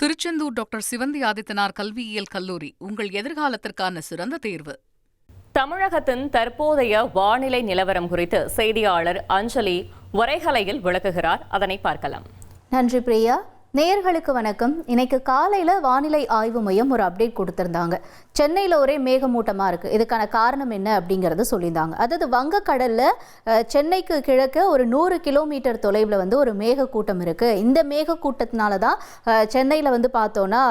Tiruchendur doctor Sivanthi Adithanar கல்வியியல் கல்லூரி உங்கள் எதிர்காலத்திற்கான சிறந்த தேர்வு. தமிழகத்தின் தற்போதைய வானிலை நிலவரம் குறித்து செய்தியாளர் அஞ்சலி உரைகலையில் விளக்குகிறார். அதனை பார்க்கலாம். நன்றி பிரியா. நேயர்களுக்கு வணக்கம். இன்னைக்கு காலையில் வானிலை ஆய்வு மையம் ஒரு அப்டேட் கொடுத்துருந்தாங்க. சென்னையில் ஒரே மேகமூட்டமாக இருக்குது. இதுக்கான காரணம் என்ன அப்படிங்கிறத சொல்லியிருந்தாங்க. அதாவது வங்கக்கடலில் சென்னைக்கு கிழக்கு ஒரு 100 கிலோமீட்டர் தொலைவில் ஒரு மேகக்கூட்டம் இருக்குது. இந்த மேகக்கூட்டத்தினால தான் சென்னையில் பார்த்தோன்னா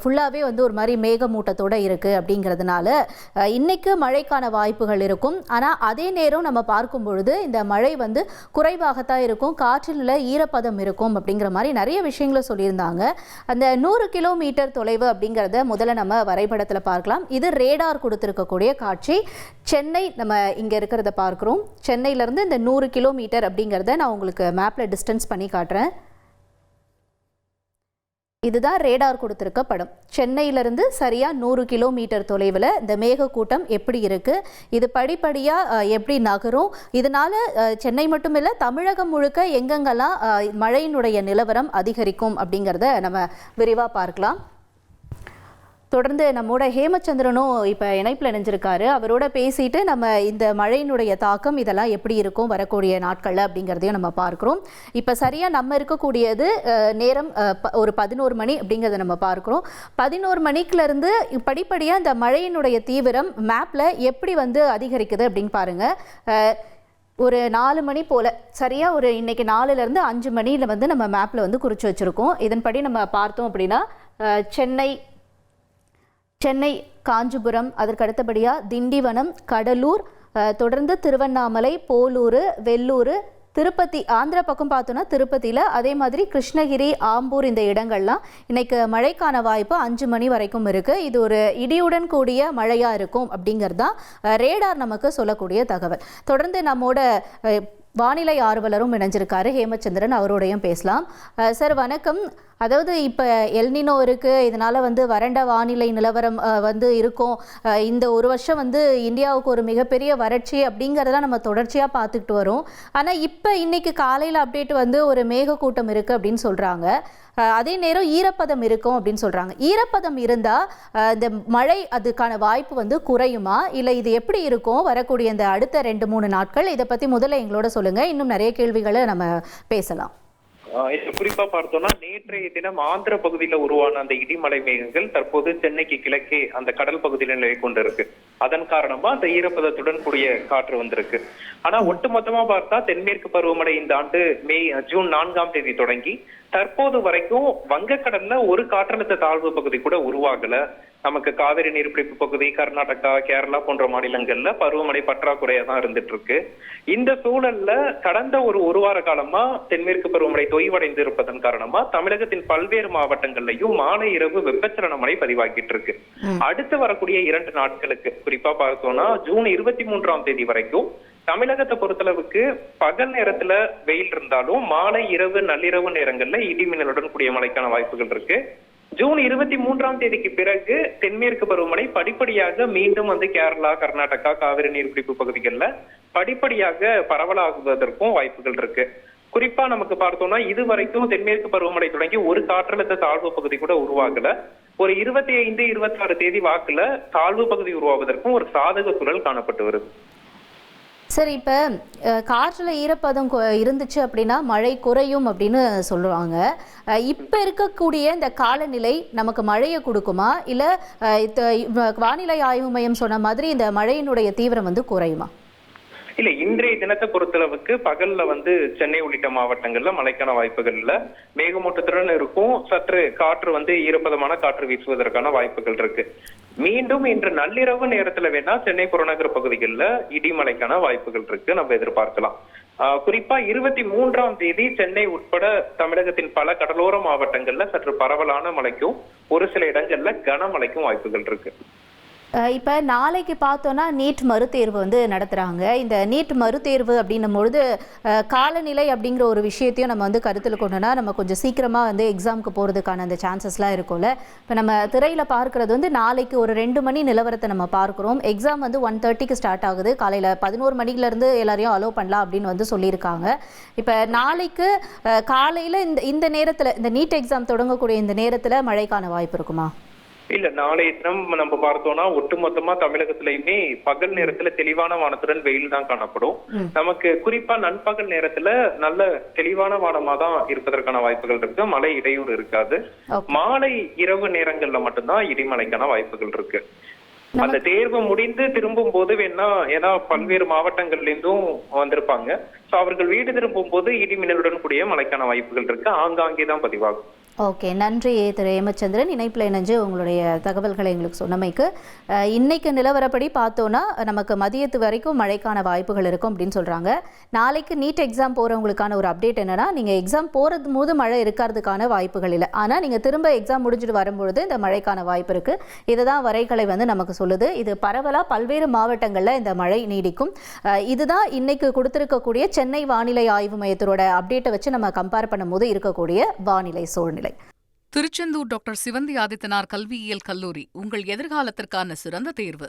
ஃபுல்லாகவே ஒரு மாதிரி மேகமூட்டத்தோடு இருக்குது. அப்படிங்கிறதுனால இன்னைக்கு மழைக்கான வாய்ப்புகள் இருக்கும். ஆனால் அதே நேரம் நம்ம பார்க்கும் பொழுது இந்த மழை குறைவாகத்தான் இருக்கும். காற்றில் ஈரப்பதம் இருக்கும் அப்படிங்கிற மாதிரி நிறைய விஷயங்களை சொல்லியிருந்தாங்க. அந்த 100 கிலோமீட்டர் தொலைவு அப்படிங்கிறத முதல்ல நம்ம வரைபடத்தில் பார்க்கலாம். இது ரேடார் கொடுத்திருக்கக்கூடிய காட்சி. சென்னை நம்ம இங்கே இருக்கிறத பார்க்குறோம். சென்னையிலேருந்து இந்த 100 கிலோமீட்டர் அப்படிங்கிறத நான் உங்களுக்கு மேப்பில் டிஸ்டன்ஸ் பண்ணி காட்டுறேன். இதுதான் ரேடார் கொடுத்திருக்க படம். சென்னையிலிருந்து சரியாக 100 கிலோமீட்டர் தொலைவில் இந்த மேகக்கூட்டம் எப்படி இருக்குது, இது படிப்படியாக எப்படி நகரும், இதனால் சென்னை மட்டும் இல்லை தமிழகம் முழுக்க எங்கெங்கெல்லாம் மழையினுடைய நிலவரம் அதிகரிக்கும் அப்படிங்கிறத நம்ம விரிவாக பார்க்கலாம். தொடர்ந்து நம்மோட ஹேமச்சந்திரனும் இப்போ இணைப்பில் இணைஞ்சிருக்காரு. அவரோட பேசிட்டு நம்ம இந்த மழையினுடைய தாக்கம் இதெல்லாம் எப்படி இருக்கும் வரக்கூடிய நாட்களில் அப்படிங்கிறதையும் நம்ம பார்க்குறோம். இப்போ சரியாக நம்ம இருக்கக்கூடியது நேரம் ஒரு 11 மணி அப்படிங்கிறத நம்ம பார்க்குறோம். 11 மணிக்குலேருந்து படிப்படியாக இந்த மழையினுடைய தீவிரம் மேப்பில் எப்படி அதிகரிக்குது அப்படின்னு பாருங்கள். ஒரு 4 மணி போல் சரியாக ஒரு இன்றைக்கி 4லேருந்து 5 மணியில் நம்ம மேப்பில் குறித்து வச்சுருக்கோம். இதன்படி நம்ம பார்த்தோம் அப்படின்னா சென்னை, காஞ்சிபுரம், அதற்கு அடுத்தபடியாக திண்டிவனம், கடலூர், தொடர்ந்து திருவண்ணாமலை, போலூர், வெள்ளூர், திருப்பதி, ஆந்திரா பக்கம் பார்த்தோன்னா திருப்பதியில், அதே மாதிரி கிருஷ்ணகிரி, ஆம்பூர், இந்த இடங்கள்லாம் இன்னைக்கு மழைக்கான வாய்ப்பு 5 மணி வரைக்கும் இருக்குது. இது ஒரு இடியுடன் கூடிய மழையாக இருக்கும் அப்படிங்கிறது தான் ரேடார் நமக்கு சொல்லக்கூடிய தகவல். தொடர்ந்து நம்மோட வானிலை ஆர்வலரும் இணைஞ்சிருக்காரு ஹேமச்சந்திரன், அவரோடையும் பேசலாம். சார் வணக்கம். அதாவது இப்போ எல்னினோ இருக்குது, இதனால் வறண்ட வானிலை நிலவரம் இருக்கும். இந்த ஒரு வருஷம் இந்தியாவுக்கு ஒரு மிகப்பெரிய வறட்சி அப்படிங்கிறதெல்லாம் நம்ம தொடர்ச்சியாக பார்த்துக்கிட்டு வரோம். ஆனால் இப்போ இன்னைக்கு காலையில் அப்டேட் ஒரு மேகக்கூட்டம் இருக்குது அப்படின்னு சொல்கிறாங்க. அதே நேரம் ஈரப்பதம் இருக்கும் அப்படின்னு சொல்கிறாங்க. ஈரப்பதம் இருந்தால் இந்த மழை அதுக்கான வாய்ப்பு குறையுமா, இல்லை இது எப்படி இருக்கும் வரக்கூடிய இந்த அடுத்த 2-3 நாட்கள்? இதை பற்றி முதல்ல எங்களோட சொல்லுங்கள். இன்னும் நிறைய கேள்விகளை நம்ம பேசலாம். குறிப்பா பார்த்தோம்னா நேற்றைய தினம் ஆந்திர பகுதியில உருவான அந்த இடிமலை மேகங்கள் தற்போது சென்னைக்கு கிழக்கே அந்த கடல் பகுதியில நிலை கொண்டிருக்கு. அதன் காரணமா அந்த ஈரப்பதத்துடன் கூடிய காற்று வந்திருக்கு. ஆனா ஒட்டுமொத்தமா பார்த்தா தென்மேற்கு பருவமழை இந்த ஆண்டு ஜூன் 4ஆம் தேதி தொடங்கி தற்போது வரைக்கும் வங்கக்கடல்ல ஒரு காற்றழுத்த தாழ்வு பகுதி கூட உருவாகல. நமக்கு காவிரி நீர்பிடிப்பு பகுதி, கர்நாடகா, கேரளா போன்ற மாநிலங்கள்ல பருவமழை பற்றாக்குறையா தான் இருந்துட்டு இருக்கு. இந்த சூழல்ல கடந்த ஒரு வார காலமா தென்மேற்கு பருவமழை தொய்வடைந்து இருப்பதன் காரணமா தமிழகத்தின் பல்வேறு மாவட்டங்கள்லயும் மாலை இரவு வெப்பச்சலன மழை பதிவாகிட்டு இருக்கு. அடுத்து வரக்கூடிய 2 நாட்களுக்கு குறிப்பா பார்த்தோம்னா ஜூன் 23ஆம் தேதி வரைக்கும் தமிழகத்தை பொறுத்தளவுக்கு பகல் நேரத்துல வெயில் இருந்தாலும் மாலை இரவு நள்ளிரவு நேரங்கள்ல இடிமின்னலுடன் கூடிய மழைக்கான வாய்ப்புகள் இருக்கு. ஜூன் 23ஆம் தேதிக்கு பிறகு தென்மேற்கு பருவமழை படிப்படியாக மீண்டும் கேரளா, கர்நாடகா, காவிரி நீர்பிடிப்பு பகுதிகளில் படிப்படியாக பரவலாகுவதற்கும் வாய்ப்புகள் இருக்கு. குறிப்பா நமக்கு பார்த்தோம்னா இதுவரைக்கும் தென்மேற்கு பருவமழை தொடங்கி ஒரு காற்றழுத்த தாழ்வு பகுதி கூட உருவாகல. ஒரு 25, 26 தேதி வாக்குல தாழ்வு பகுதி உருவாவதற்கும் ஒரு சாதக சூழல் காணப்பட்டு வருது. சரி, இப்போ காற்றில் ஈரப்பதம் இருந்துச்சு அப்படின்னா மழை குறையும் அப்படின்னு சொல்லுவாங்க. இப்போ இருக்கக்கூடிய இந்த காலநிலை நமக்கு மழையை கொடுக்குமா, இல்லை வானிலை ஆய்வு மையம் சொன்ன மாதிரி இந்த மழையினுடைய தீவிரம் குறையுமா? இல்ல, இன்றைய தினத்தை பொறுத்தளவுக்கு பகல்ல சென்னை உள்ளிட்ட மாவட்டங்கள்ல மழைக்கான வாய்ப்புகள் இல்ல. மேகமூட்டத்துடன் இருக்கும். சற்று காற்று ஈரப்பதமான காற்று வீசுவதற்கான வாய்ப்புகள் இருக்கு. மீண்டும் இன்று நள்ளிரவு நேரத்துல வேணா சென்னை புறநகர் பகுதிகளில் இடிமழைக்கான வாய்ப்புகள் இருக்கு, நம்ம எதிர்பார்க்கலாம். குறிப்பா 23ஆம் தேதி சென்னை உட்பட தமிழகத்தின் பல கடலோர மாவட்டங்கள்ல சற்று பரவலான மழைக்கும் ஒரு சில இடங்கள்ல கனமழைக்கும் வாய்ப்புகள் இருக்கு. இப்போ நாளைக்கு பார்த்தோன்னா நீட் மறுதேர்வு வந்து நடத்துகிறாங்க. இந்த நீட் மறுதேர்வு அப்படின்னும் பொழுது காலநிலை அப்படிங்கிற ஒரு விஷயத்தையும் நம்ம வந்து கருத்தில் கொண்டோன்னா நம்ம கொஞ்சம் சீக்கிரமாக வந்து எக்ஸாமுக்கு போகிறதுக்கான அந்த சான்சஸ்லாம் இருக்கும்ல. இப்போ நம்ம திரையில் பார்க்குறது வந்து நாளைக்கு ஒரு 2 மணி நிலவரத்தை நம்ம பார்க்குறோம். எக்ஸாம் வந்து 1:30க்கு ஸ்டார்ட் ஆகுது. காலையில் 11 மணிலேருந்து எல்லாரையும் அலோவ் பண்ணலாம் அப்படின்னு வந்து சொல்லியிருக்காங்க. இப்போ நாளைக்கு காலையில் இந்த நேரத்தில் இந்த நீட் எக்ஸாம் தொடங்கக்கூடிய இந்த நேரத்தில் மழைக்கான வாய்ப்பு இருக்குமா? இல்ல, நாளைய தினம் நம்ம பார்த்தோம்னா ஒட்டுமொத்தமா தமிழகத்திலயுமே பகல் நேரத்துல தெளிவான வானத்துடன் வெயில் தான் காணப்படும். நமக்கு குறிப்பா நண்பகல் நேரத்துல நல்ல தெளிவான வானமா தான் இருப்பதற்கான வாய்ப்புகள் இருக்கு. மழை இடையூறு இருக்காது. மாலை இரவு நேரங்கள்ல மட்டும்தான் இடிமழைக்கான வாய்ப்புகள் இருக்கு. அந்த தேர்வு முடிந்து திரும்பும் போது வேணா, ஏன்னா பல்வேறு மாவட்டங்கள்ல இருந்தும் வந்திருப்பாங்க, சோ அவர்கள் வீடு திரும்பும் போது இடிமின்னலுடன் கூடிய மழைக்கான வாய்ப்புகள் இருக்கு. ஆங்காங்கே தான் பதிவாகும். ஓகே, நன்றி திரு ஹேமச்சந்திரன். இணைப்பில் இணைஞ்சு உங்களுடைய தகவல்களை எங்களுக்கு சொன்னமைக்கு. இன்னைக்கு நிலவரப்படி பார்த்தோன்னா நமக்கு மதியத்து வரைக்கும் மழைக்கான வாய்ப்புகள் இருக்கும் அப்படின்னு சொல்கிறாங்க. நாளைக்கு நீட் எக்ஸாம் போகிறவங்களுக்கான ஒரு அப்டேட் என்னன்னா, நீங்கள் எக்ஸாம் போகிறது போது மழை இருக்கிறதுக்கான வாய்ப்புகள் இல்லை, ஆனால் நீங்கள் திரும்ப எக்ஸாம் முடிச்சுட்டு வரும்பொழுது இந்த மழைக்கான வாய்ப்பு இருக்குது. இதை தான் வரைகலை வந்து நமக்கு சொல்லுது. இது பரவலாக பல்வேறு மாவட்டங்களில் இந்த மழை நீடிக்கும். இதுதான் இன்னைக்கு கொடுத்துருக்கக்கூடிய சென்னை வானிலை ஆய்வு மையத்தோட அப்டேட்டை வச்சு நம்ம கம்பேர் பண்ணும்போது இருக்கக்கூடிய வானிலை சூழ்நிலை. திருச்செந்தூர் டாக்டர் சிவந்தி ஆதித்தனார் கல்வியியல் கல்லூரி உங்கள் எதிர்காலத்திற்கான சிறந்த தேர்வு.